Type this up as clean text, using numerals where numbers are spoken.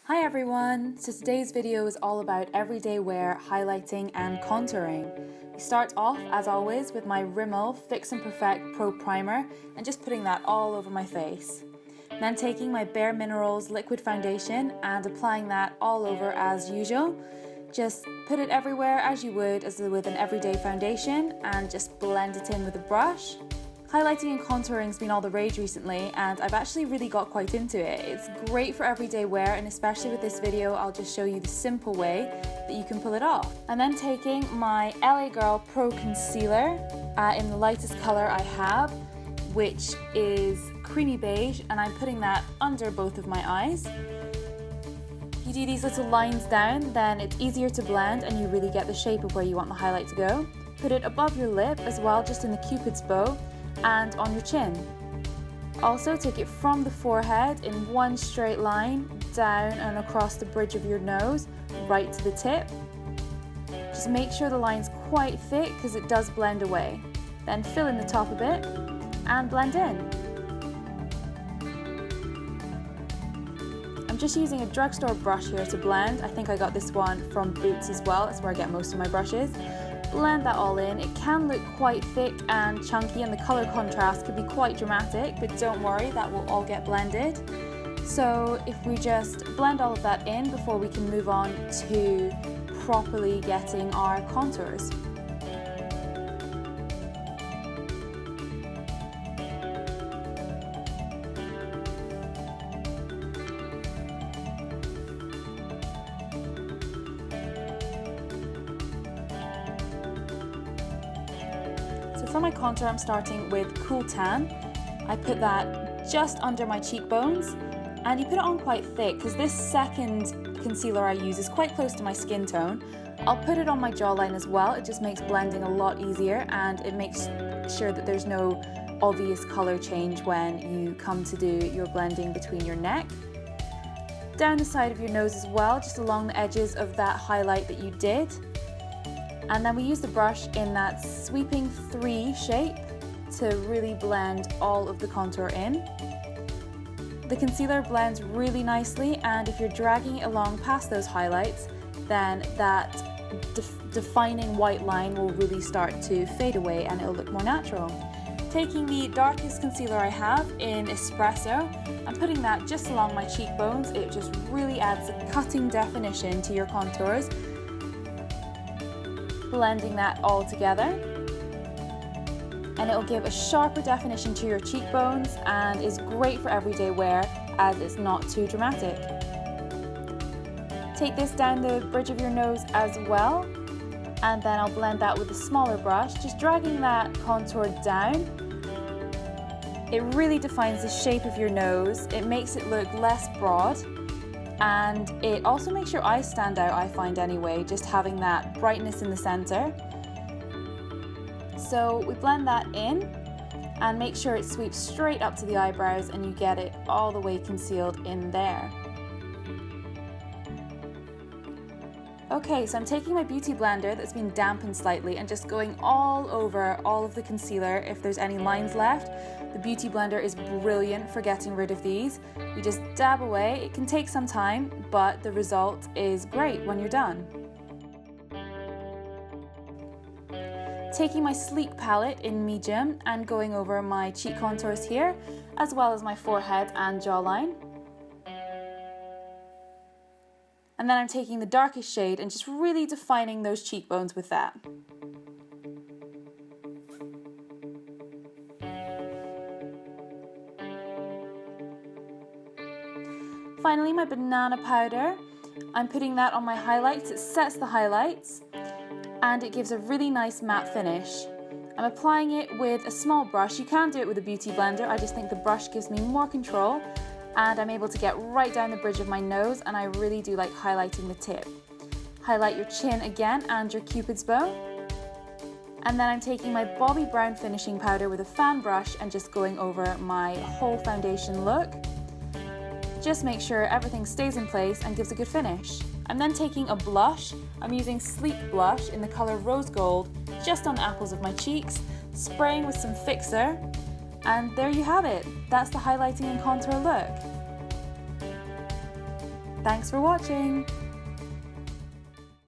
Hi everyone! So today's video is all about everyday wear, highlighting and contouring. We start off, as always, with my Rimmel Fix and Perfect Pro Primer and just putting that all over my face. Then taking my Bare Minerals liquid foundation and applying that all over as usual. Just put it everywhere as you would with an everyday foundation and just blend it in with a brush. Highlighting and contouring has been all the rage recently, and I've actually really got quite into it. It's great for everyday wear, and especially with this video I'll just show you the simple way that you can pull it off. And then taking my LA Girl Pro Concealer in the lightest color I have, which is creamy beige, and I'm putting that under both of my eyes. If you do these little lines down, then it's easier to blend and you really get the shape of where you want the highlight to go. Put it above your lip as well, just in the Cupid's bow, and on your chin. Also take it from the forehead in one straight line down and across the bridge of your nose right to the tip. Just make sure the line's quite thick because it does blend away. Then fill in the top a bit and blend in. I'm just using a drugstore brush here to blend. I think I got this one from Boots as well. That's where I get most of my brushes. Blend that all in. It can look quite thick and chunky and the colour contrast could be quite dramatic, but don't worry, that will all get blended. So if we just blend all of that in before we can move on to properly getting our contours. For my contour, I'm starting with Cool Tan. I put that just under my cheekbones, and you put it on quite thick because this second concealer I use is quite close to my skin tone. I'll put it on my jawline as well. It just makes blending a lot easier, and it makes sure that there's no obvious color change when you come to do your blending between your neck. Down the side of your nose as well, just along the edges of that highlight that you did. And then we use the brush in that sweeping 3 shape to really blend all of the contour in. The concealer blends really nicely, and if you're dragging it along past those highlights, then that defining white line will really start to fade away and it'll look more natural. Taking the darkest concealer I have in Espresso, I'm putting that just along my cheekbones. It just really adds a cutting definition to your contours. Blending that all together, and it will give a sharper definition to your cheekbones and is great for everyday wear as it's not too dramatic. Take this down the bridge of your nose as well, and then I'll blend that with a smaller brush, just dragging that contour down. It really defines the shape of your nose, it makes it look less broad, and it also makes your eyes stand out, I find anyway, just having that brightness in the center. So we blend that in and make sure it sweeps straight up to the eyebrows and you get it all the way concealed in there. Okay, so I'm taking my beauty blender that's been dampened slightly and just going all over all of the concealer if there's any lines left. The beauty blender is brilliant for getting rid of these. You just dab away. It can take some time, but the result is great when you're done. Taking my Sleek palette in medium and going over my cheek contours here, as well as my forehead and jawline. And then I'm taking the darkest shade and just really defining those cheekbones with that. Finally, my banana powder. I'm putting that on my highlights. It sets the highlights and it gives a really nice matte finish. I'm applying it with a small brush. You can do it with a beauty blender. I just think the brush gives me more control, and I'm able to get right down the bridge of my nose, and I really do like highlighting the tip. Highlight your chin again and your Cupid's bow. And then I'm taking my Bobbi Brown finishing powder with a fan brush and just going over my whole foundation look. Just make sure everything stays in place and gives a good finish. I'm then taking a blush. I'm using Sleek blush in the color Rose Gold just on the apples of my cheeks, spraying with some fixer, and there you have it. That's the highlighting and contour look. Thanks for watching!